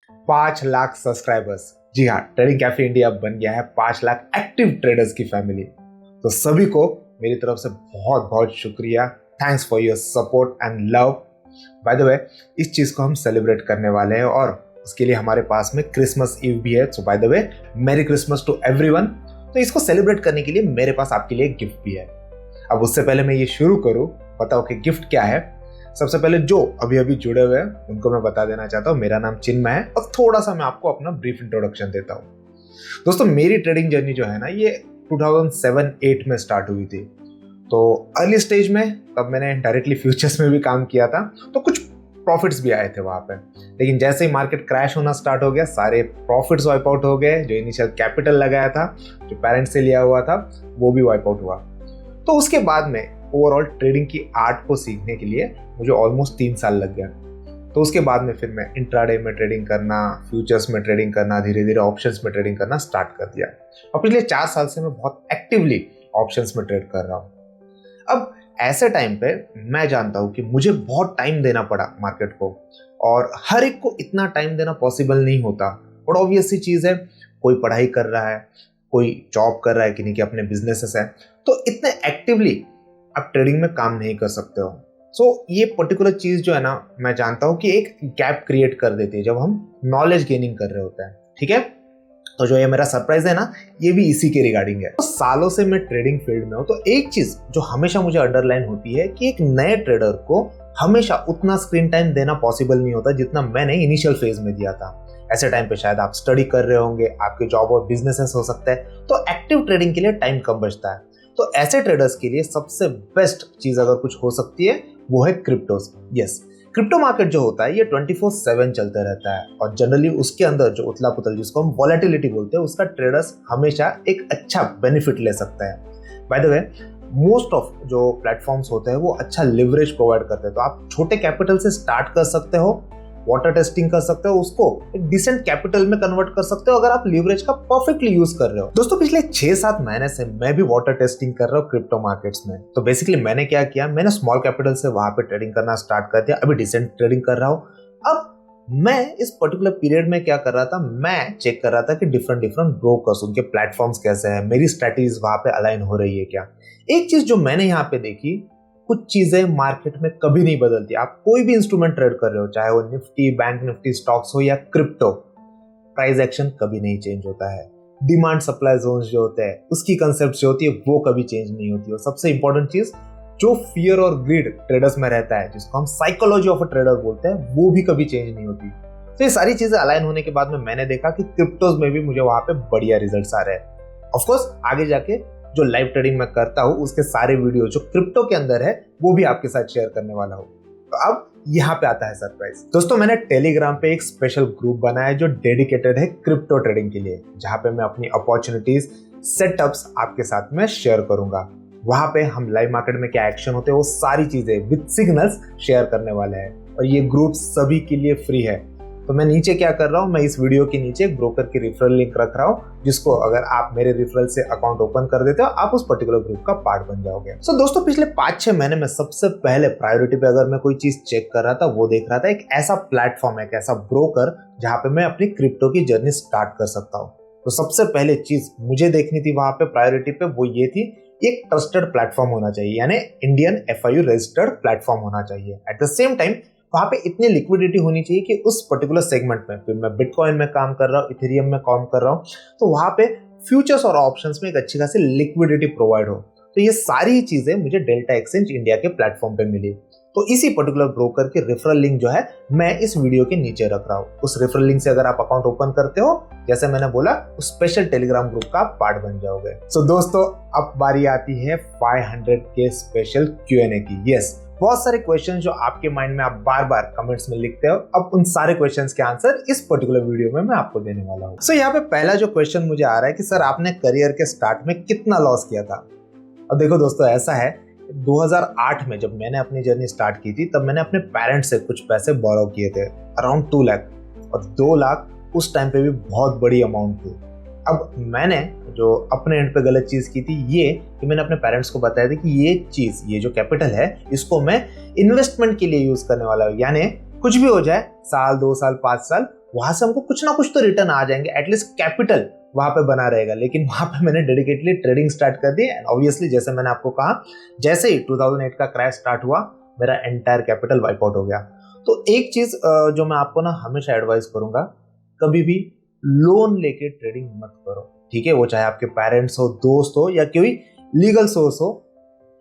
5 lakh subscribers. जी हाँ, trading cafe India बन गया है 5 लाख एक्टिव ट्रेडर्स की फैमिली। तो सभी को मेरी तरफ से बहुत बहुत शुक्रिया। Thanks for your support and love. Bye the वे, इस चीज़ को हम सेलिब्रेट करने वाले हैं और उसके लिए हमारे पास में क्रिसमस ईव भी है। So by the way, merry Christmas to everyone. तो इसको सेलिब्रेट करने के लिए मेरे पास आपके लिए एक गिफ्ट भी है। अब उससे पहले मैं ये शुरू करूँ, बताओ कि गिफ्ट क्या है। सबसे पहले जो अभी अभी जुड़े हुए हैं उनको मैं बता देना चाहता हूँ, मेरा नाम चिन्मय है और थोड़ा सा मैं आपको अपना ब्रीफ इंट्रोडक्शन देता हूँ। दोस्तों, मेरी ट्रेडिंग जर्नी जो है ना, ये 2007-8 में स्टार्ट हुई थी। तो अर्ली स्टेज में तब मैंने डायरेक्टली फ्यूचर्स में भी काम किया था, तो कुछ प्रॉफिट्स भी आए थे वहाँ पे। लेकिन जैसे ही मार्केट क्रैश होना स्टार्ट हो गया, सारे प्रॉफिट्स वाइप आउट हो गए। जो इनिशियल कैपिटल लगाया था, जो पेरेंट्स से लिया हुआ था, वो भी वाइप आउट हुआ। तो उसके बाद में ओवरऑल ट्रेडिंग की आर्ट को सीखने के लिए मुझे ऑलमोस्ट 3 साल लग गया। तो उसके बाद में फिर मैं इंट्राडे में ट्रेडिंग करना, फ्यूचर्स में ट्रेडिंग करना, धीरे धीरे ऑप्शंस में ट्रेडिंग करना स्टार्ट कर दिया। और पिछले 4 साल से मैं बहुत एक्टिवली ऑप्शंस में ट्रेड कर रहा हूँ। अब ऐसे टाइम पे मैं जानता हूँ कि मुझे बहुत टाइम देना पड़ा मार्केट को, और हर एक को इतना टाइम देना पॉसिबल नहीं होता। और ऑब्वियस सी चीज़ है, कोई पढ़ाई कर रहा है, कोई जॉब कर रहा है, किन्हीं के अपने बिजनेसेस है, तो इतने एक्टिवली आप ट्रेडिंग में काम नहीं कर सकते हो। सो ये पर्टिकुलर चीज़ जो है ना, मैं जानता हूँ कि एक गैप क्रिएट कर देती है जब हम नॉलेज गेनिंग कर रहे होते हैं। ठीक है, तो जो ये मेरा सरप्राइज है ना, ये भी इसी के रिगार्डिंग है। तो सालों से मैं ट्रेडिंग फील्ड में हूँ, तो एक चीज जो हमेशा मुझे अंडरलाइन होती है कि एक नए ट्रेडर को हमेशा उतना स्क्रीन टाइम देना पॉसिबल नहीं होता जितना मैंने इनिशियल फेज में दिया था। ऐसे टाइम पे शायद आप स्टडी कर रहे होंगे, आपके जॉब और बिजनेसेस हो सकता है, तो एक्टिव ट्रेडिंग के लिए टाइम कम बचता है। तो ऐसे ट्रेडर्स के लिए सबसे बेस्ट चीज अगर कुछ हो सकती है, वो है क्रिप्टोस। यस, क्रिप्टो मार्केट जो होता है ये 24/7 चलते रहता है, और जनरली उसके अंदर जो उथला पुथल, जिसको हम वॉलेटिलिटी बोलते हैं, उसका ट्रेडर्स हमेशा एक अच्छा बेनिफिट ले सकता है। Bye the way, most of जो प्लेटफॉर्म्स होते हैं वो अच्छा लिवरेज प्रोवाइड करते हैं। तो आप छोटे कैपिटल से स्टार्ट कर सकते हो, वाटर टेस्टिंग कर सकते हो, उसको एक डिसेंट कैपिटल में कन्वर्ट कर सकते हो अगर आप लीवरेज का परफेक्टली यूज कर रहे हो। दोस्तों, पिछले 6-7 महीने से मैं भी वाटर टेस्टिंग कर रहा हूँ क्रिप्टो मार्केट्स में। तो बेसिकली मैंने क्या किया, मैंने स्मॉल कैपिटल से वहां पे ट्रेडिंग करना स्टार्ट कर दिया। अभी डिसेंट ट्रेडिंग कर रहा हूँ। अब मैं इस पर्टिकुलर पीरियड में क्या कर रहा था, मैं चेक कर रहा था कि डिफरेंट ब्रोकर्स, उनके प्लेटफॉर्म्स कैसे हैं, मेरी स्ट्रेटजीज वहां पे अलाइन हो रही है क्या। एक चीज जो मैंने यहाँ पे देखी, कुछ चीजें मार्केट में कभी नहीं बदलती। आप कोई भी इंस्ट्रूमेंट ट्रेड कर रहे हो, चाहे वो निफ्टी, बैंक निफ्टी, स्टॉक्स हो या क्रिप्टो, प्राइस एक्शन कभी नहीं चेंज होता है। डिमांड सप्लाई जोन्स जो होते हैं, उसकी कंसेप्ट जो होती है, वो कभी चेंज नहीं होती। और सबसे इंपॉर्टेंट चीज, जो फियर और ग्रीड ट्रेडर्स में रहता है, जिसको हम साइकोलॉजी ऑफ अ ट्रेडर बोलते हैं, वो भी कभी चेंज नहीं होती। तो ये सारी चीजें अलाइन होने के बाद में मैंने देखा कि क्रिप्टोज में भी मुझे वहां पे बढ़िया रिजल्ट्स आ रहे हैं। ऑफकोर्स आगे जाके जो लाइव ट्रेडिंग मैं करता हूँ, उसके सारे वीडियो जो क्रिप्टो के अंदर है, वो भी आपके साथ शेयर करने वाला हूँ। तो अब यहाँ पे आता है सरप्राइज। दोस्तों, मैंने टेलीग्राम पे एक स्पेशल ग्रुप बनाया है जो डेडिकेटेड है क्रिप्टो ट्रेडिंग के लिए, जहाँ पे मैं अपनी अपॉर्चुनिटीज, सेटअप्स आपके साथ में शेयर करूंगा। वहां पे हम लाइव मार्केट में क्या एक्शन होते हैं, वो सारी चीजें विद सिग्नल्स शेयर करने वाले हैं। और ये ग्रुप सभी के लिए फ्री है। तो मैं नीचे क्या कर रहा हूँ, मैं इस वीडियो के नीचे ब्रोकर की रेफरल लिंक रख रहा हूँ, जिसको अगर आप मेरे रेफरल से अकाउंट ओपन कर देते हो, आप उस पर्टिकुलर ग्रुप का पार्ट बन जाओगे। सो दोस्तों, पिछले 5-6 महीने में सबसे पहले प्रायोरिटी पे अगर मैं कोई चीज चेक कर रहा था, वो देख रहा था एक ऐसा प्लेटफॉर्म, एक ऐसा ब्रोकर जहां पे मैं अपनी क्रिप्टो की जर्नी स्टार्ट कर सकता हूँ। तो सबसे पहले चीज मुझे देखनी थी वहां पे प्रायोरिटी पे, वो ये थी, एक ट्रस्टेड प्लेटफॉर्म होना चाहिए, यानी इंडियन FIU रजिस्टर्ड प्लेटफॉर्म होना चाहिए। एट द सेम टाइम वहां पे इतनी लिक्विडिटी होनी चाहिए कि उस पर्टिकुलर सेगमेंट में, फिर मैं बिटकॉइन में काम कर रहा हूँ, इथेरियम में काम कर रहा हूँ, तो वहां पे फ्यूचर्स और ऑप्शंस में एक अच्छी खासी लिक्विडिटी प्रोवाइड हो। तो ये सारी चीजें मुझे डेल्टा एक्सचेंज इंडिया के प्लेटफॉर्म पे मिली। तो इसी पर्टिकुलर ब्रोकर की रेफरल लिंक जो है, मैं इस वीडियो के नीचे रख रहा हूँ। उस रेफरल लिंक से अगर आप अकाउंट ओपन करते हो, जैसे मैंने बोला, उस स्पेशल टेलीग्राम ग्रुप का पार्ट बन जाओगे। सो दोस्तों, अब बारी आती है 500 के स्पेशल Q&A की। यस, बहुत सारे क्वेश्चन जो आपके माइंड में आप बार बार कमेंट्स में लिखते हो, अब उन सारे क्वेश्चंस के आंसर इस पर्टिकुलर वीडियो में मैं आपको देने वाला हूँ। सो यहाँ पे पहला जो क्वेश्चन मुझे आ रहा है कि सर, आपने करियर के स्टार्ट में कितना लॉस किया था। अब देखो दोस्तों, ऐसा है, 2008 में जब मैंने अपनी जर्नी स्टार्ट की थी, तब मैंने अपने पेरेंट्स से कुछ पैसे बोरो किए थे, अराउंड 2 लाख। और 2 लाख उस टाइम पे भी बहुत बड़ी अमाउंट थी। अब मैंने जो अपने एंड पे गलत चीज़ की थी, ये कि मैंने अपने पेरेंट्स को बताया था कि ये चीज़, ये जो कैपिटल है, इसको मैं इन्वेस्टमेंट के लिए यूज़ करने वाला हूँ, यानी कुछ भी हो जाए, साल 2 साल 5 साल, वहां से हमको कुछ ना कुछ तो रिटर्न आ जाएंगे, एटलीस्ट कैपिटल वहां पे बना रहेगा। लेकिन वहां पे मैंने डेडिकेटली ट्रेडिंग स्टार्ट कर दी एंड ऑब्वियसली जैसे मैंने आपको कहा, जैसे ही 2008 का क्रैश स्टार्ट हुआ, मेरा एंटायर कैपिटल वाइप आउट हो गया। तो एक चीज जो मैं आपको ना हमेशा एडवाइस करूंगा, कभी भी लोन लेके ट्रेडिंग मत करो, ठीक है। वो चाहे आपके पेरेंट्स हो, दोस्त हो या कोई लीगल सोर्स हो,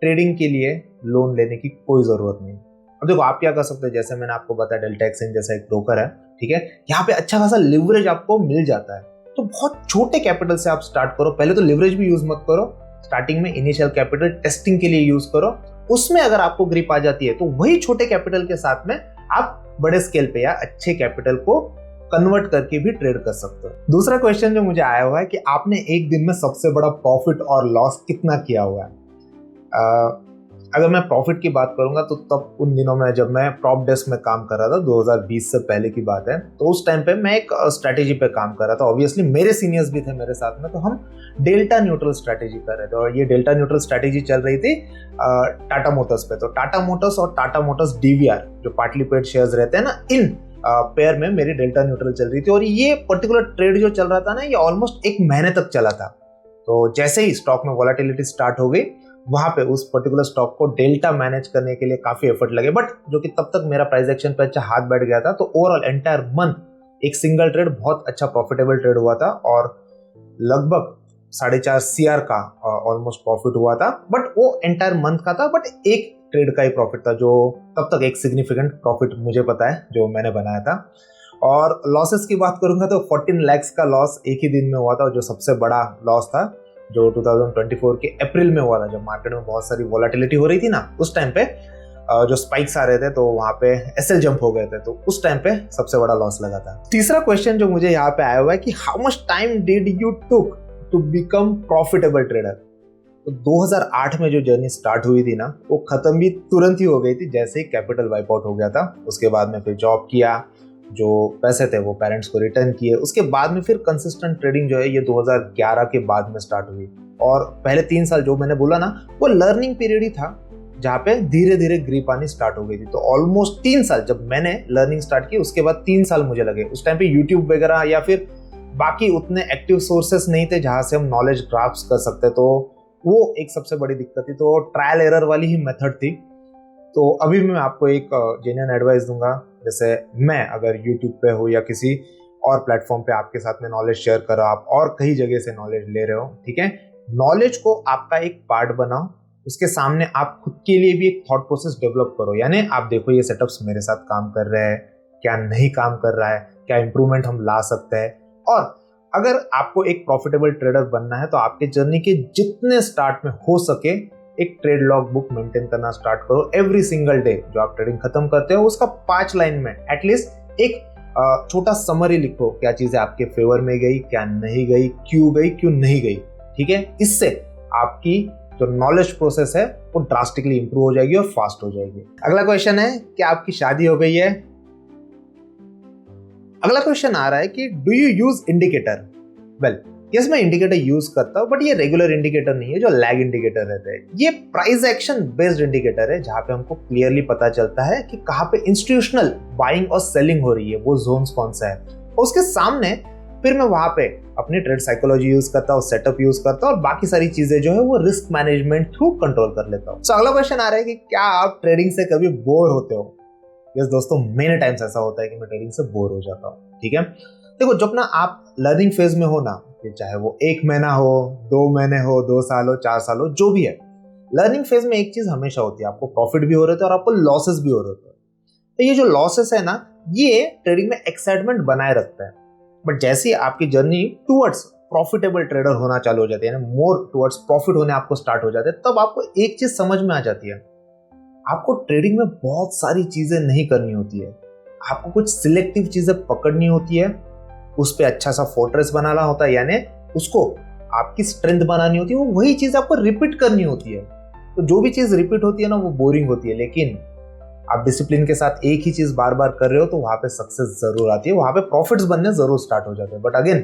ट्रेडिंग के लिए लोन लेने की कोई जरूरत नहीं। अब देखो आप क्या कर सकते हैं, जैसे मैंने आपको बताया डेल्टा एक्सचेंज जैसा एक ब्रोकर है, ठीक है, यहाँ पे अच्छा खासा लिवरेज आपको मिल जाता है। तो बहुत छोटे कैपिटल से आप स्टार्ट करो, पहले तो लिवरेज भी यूज मत करो, स्टार्टिंग में इनिशियल कैपिटल टेस्टिंग के लिए यूज करो, उसमें अगर आपको ग्रिप आ जाती है तो वही छोटे कैपिटल के साथ में आप बड़े स्केल पे या अच्छे कैपिटल को कन्वर्ट करके भी ट्रेड कर सकते हो। दूसरा क्वेश्चन जो मुझे आया हुआ है कि आपने एक दिन में सबसे बड़ा प्रॉफिट और लॉस कितना किया हुआ है। अगर मैं प्रॉफिट की बात करूंगा तो तब उन दिनों में जब मैं प्रॉप डेस्क में काम कर रहा था, 2020 से पहले की बात है, तो उस टाइम पे मैं एक स्ट्रैटेजी पे काम कर रहा था। ऑब्वियसली मेरे सीनियर्स भी थे मेरे साथ में, तो हम डेल्टा न्यूट्रल स्ट्रैटेजी कर रहे थे और ये डेल्टा न्यूट्रल स्ट्रैटेजी चल रही थी टाटा मोटर्स पे। तो टाटा मोटर्स और टाटा मोटर्स डीवीआर जो पार्टली पेड शेयर्स रहते हैं ना, इन पेयर में मेरी डेल्टा न्यूट्रल चल रही थी और ये पर्टिकुलर ट्रेड जो चल रहा था ना, ये ऑलमोस्ट 1 महीने तक चला था। तो जैसे ही स्टॉक में वॉलेटिलिटी स्टार्ट हो गई, वहां पे उस पर्टिकुलर स्टॉक को डेल्टा मैनेज करने के लिए काफी एफर्ट लगे, बट जो कि तब तक मेरा प्राइस एक्शन पे अच्छा हाथ बैठ गया था। तो ओवरऑल एंटायर मंथ एक सिंगल ट्रेड बहुत अच्छा प्रॉफिटेबल ट्रेड हुआ था और लगभग 4.5 CR का ऑलमोस्ट प्रॉफिट हुआ था। बट वो एंटायर मंथ का था, बट एक ट्रेड का ही प्रॉफिट था, जो तब तक एक सिग्निफिकेंट प्रॉफिट मुझे पता है जो मैंने बनाया था। और लॉसेस की बात करूंगा तो 14 lakhs का लॉस एक ही दिन में हुआ था, जो सबसे बड़ा लॉस था, जो 2024 के अप्रैल में हुआ था, जब मार्केट में बहुत सारी वॉलेटिलिटी हो रही थी ना, उस टाइम पे जो स्पाइक्स आ रहे थे, तो वहां पे एसएल जंप हो गए थे, तो उस टाइम पे सबसे बड़ा लॉस लगा था। तीसरा क्वेश्चन जो मुझे यहाँ पे आया हुआ है कि how much time did you took to become profitable trader. तो 2008 में जो जर्नी स्टार्ट हुई थी ना, वो खत्म भी तुरंत ही हो गई थी जैसे ही कैपिटल वाइप आउट हो गया था। उसके बाद में फिर जॉब किया, जो पैसे थे वो पेरेंट्स को रिटर्न किए। उसके बाद में फिर कंसिस्टेंट ट्रेडिंग जो है ये 2011 के बाद में स्टार्ट हुई। और पहले 3 साल जो मैंने बोला ना, वो लर्निंग पीरियड ही था, जहाँ पे धीरे धीरे ग्रिप आनी स्टार्ट हो गई थी। तो ऑलमोस्ट 3 साल जब मैंने लर्निंग स्टार्ट की, उसके बाद 3 साल मुझे लगे। उस टाइम पे यूट्यूब वगैरह या फिर बाकी उतने एक्टिव सोर्सेस नहीं थे जहाँ से हम नॉलेज ग्रास्प कर सकते, तो वो एक सबसे बड़ी दिक्कत थी। तो ट्रायल एरर वाली ही मेथड थी। तो अभी मैं आपको एक जेन्युइन एडवाइस दूंगा, जैसे मैं अगर यूट्यूब पे हो या किसी और प्लेटफॉर्म पे आपके साथ में नॉलेज शेयर कर रहा हूं, आप और कई जगह से नॉलेज ले रहे हो, ठीक है, नॉलेज को आपका एक पार्ट बनाओ, उसके सामने आप खुद के लिए भी एक थॉट प्रोसेस डेवलप करो। यानी आप देखो ये सेटअप्स मेरे साथ काम कर रहे हैं, क्या नहीं काम कर रहा है, क्या इंप्रूवमेंट हम ला सकते हैं। और अगर आपको एक प्रॉफिटेबल ट्रेडर बनना है तो आपके जर्नी के जितने स्टार्ट में हो सके एक ट्रेड लॉग बुक मेंटेन करना स्टार्ट करो। एवरी सिंगल डे जो आप ट्रेडिंग खत्म करते हो, उसका 5 लाइन में एटलीस्ट एक छोटा समरी लिखो, क्या चीजें आपके फेवर में गई, क्या नहीं गई, क्यों नहीं गई, ठीक है। इससे आपकी जो नॉलेज प्रोसेस है वो ड्रास्टिकली इंप्रूव हो जाएगी और फास्ट हो जाएगी। अगला क्वेश्चन है कि आपकी शादी हो गई है। अगला क्वेश्चन आ रहा है कि do you use indicator. Well yes, मैं इंडिकेटर यूज करता हूं, बट ये रेगुलर इंडिकेटर नहीं है जो लैग इंडिकेटर रहते हैं। ये प्राइस एक्शन बेस्ड इंडिकेटर है, जहां पे हमको क्लियरली पता चलता है कि कहां पे इंस्टीट्यूशनल बाइंग और सेलिंग हो रही है, वो जोन्स कौन सा है। और उसके सामने फिर मैं वहां पे अपनी ट्रेड साइकोलॉजी यूज करता हूँ, सेटअप यूज करता हूँ और बाकी सारी चीजें जो है वो रिस्क मैनेजमेंट थ्रू कंट्रोल कर लेता हूँ। अगला क्वेश्चन आ रहा है कि क्या आप ट्रेडिंग से कभी बोर होते हो। यस दोस्तों, मेनी टाइम्स ऐसा होता है कि मैं ट्रेडिंग से बोर हो जाता हूँ, ठीक है। देखो जब ना आप लर्निंग फेज में हो ना, चाहे वो 1 महीना हो, 2 महीने हो, 2 साल हो, 4 साल हो, जो भी है, लर्निंग फेज में एक चीज हमेशा होती है, आपको प्रॉफिट भी हो रहे थे और आपको लॉसेस भी हो रहे थे। तो ये जो लॉसेस है ना, ये ट्रेडिंग में एक्साइटमेंट बनाए रखता है। बट जैसे ही आपकी जर्नी टुवर्ड्स प्रॉफिटेबल ट्रेडर होना चालू हो जाती है, मोर टुवर्ड्स प्रॉफिट होने आपको स्टार्ट हो जाते हैं, तब आपको एक चीज समझ में आ जाती है, आपको ट्रेडिंग में बहुत सारी चीजें नहीं करनी होती है, आपको कुछ सिलेक्टिव चीजें पकड़नी होती है, उस पर अच्छा सा फोर्ट्रेस बनाना होता है, यानी उसको आपकी स्ट्रेंथ बनानी होती है, वो वही चीज आपको रिपीट करनी होती है। तो जो भी चीज रिपीट होती है ना, वो बोरिंग होती है, लेकिन आप डिसिप्लिन के साथ एक ही चीज बार बार कर रहे हो तो वहां पे सक्सेस जरूर आती है, वहां पे प्रॉफिट्स बनने जरूर स्टार्ट हो जाते हैं। बट अगेन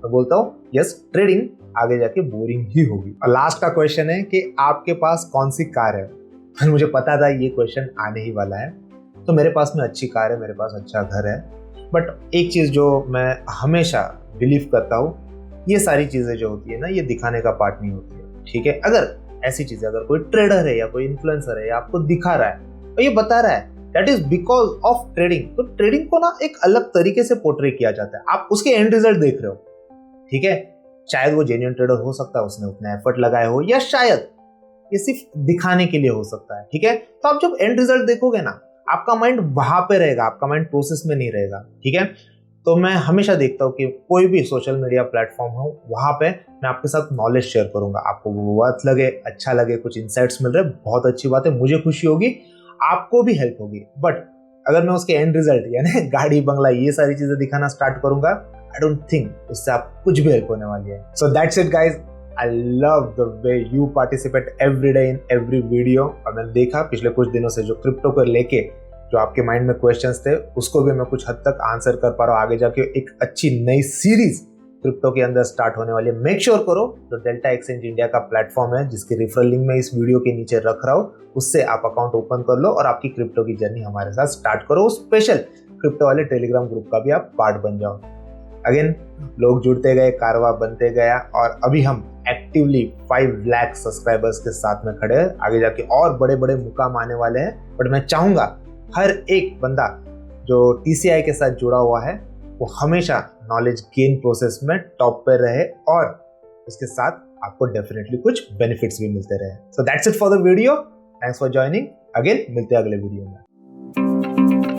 मैं बोलता हूँ, यस ट्रेडिंग आगे जाके बोरिंग ही होगी। और लास्ट का क्वेश्चन है कि आपके पास कौन सी कार है। मुझे पता था ये क्वेश्चन आने ही वाला है। तो मेरे पास में अच्छी कार है, मेरे पास अच्छा घर है, बट एक चीज़ जो मैं हमेशा बिलीव करता हूँ, ये सारी चीज़ें जो होती है ना, ये दिखाने का पार्ट नहीं होती है, ठीक है। अगर ऐसी चीज़ें, अगर कोई ट्रेडर है या कोई इन्फ्लुएंसर है या आपको दिखा रहा है और ये बता रहा है that is because of trading, तो ट्रेडिंग को ना एक अलग तरीके से पोर्ट्रे किया जाता है। आप उसके एंड रिजल्ट देख रहे हो, ठीक है। शायद वो जेन्युइन ट्रेडर हो सकता है, उसने उतना एफर्ट लगाया हो, या शायद ये सिर्फ दिखाने के लिए हो सकता है, ठीक है। तो आप जब एंड रिजल्ट देखोगे ना, आपका माइंड वहां पे रहेगा, आपका माइंड प्रोसेस में नहीं रहेगा, ठीक है। तो मैं हमेशा देखता हूँ कि कोई भी सोशल मीडिया प्लेटफॉर्म हो, वहां पे मैं आपके साथ नॉलेज शेयर करूंगा। आपको वो वर्थ लगे, अच्छा लगे, कुछ इंसाइट्स मिल रहे, बहुत अच्छी बात है, मुझे खुशी होगी, आपको भी हेल्प होगी। बट अगर मैं उसके एंड रिजल्ट यानी गाड़ी बंगला ये सारी चीजें दिखाना स्टार्ट करूंगा, आई डोंट थिंक उससे आप कुछ भी हेल्प होने वाली है। So that's it guys, I love the way you participate every day in every video. और मैंने देखा पिछले कुछ दिनों से जो क्रिप्टो को लेके जो आपके माइंड में क्वेश्चंस थे, उसको भी मैं कुछ हद तक आंसर कर पा रहा हूँ। आगे जाके एक अच्छी नई सीरीज क्रिप्टो के अंदर स्टार्ट होने वाली है। मेक श्योर करो जो डेल्टा एक्सचेंज इंडिया का प्लेटफॉर्म है, जिसकी रेफरल लिंक मैं इस वीडियो के नीचे रख रहा हूँ, उससे आप अकाउंट ओपन कर लो और आपकी क्रिप्टो की जर्नी हमारे साथ स्टार्ट करो। स्पेशल क्रिप्टो वाले टेलीग्राम ग्रुप का भी आप पार्ट बन जाओ। अगेन लोग जुड़ते गए, कारवा बनते गया, और अभी हम एक्टिवली 5 लाख सब्सक्राइबर्स के साथ में खड़े हैं। आगे जाके और बड़े बड़े मुकाम आने वाले हैं, बट मैं चाहूंगा हर एक बंदा जो TCI के साथ जुड़ा हुआ है वो हमेशा नॉलेज गेन प्रोसेस में टॉप पे रहे, और उसके साथ आपको डेफिनेटली कुछ बेनिफिट्स भी मिलते रहे। So that's it for the video, thanks for joining. Again मिलते हैं अगले वीडियो में।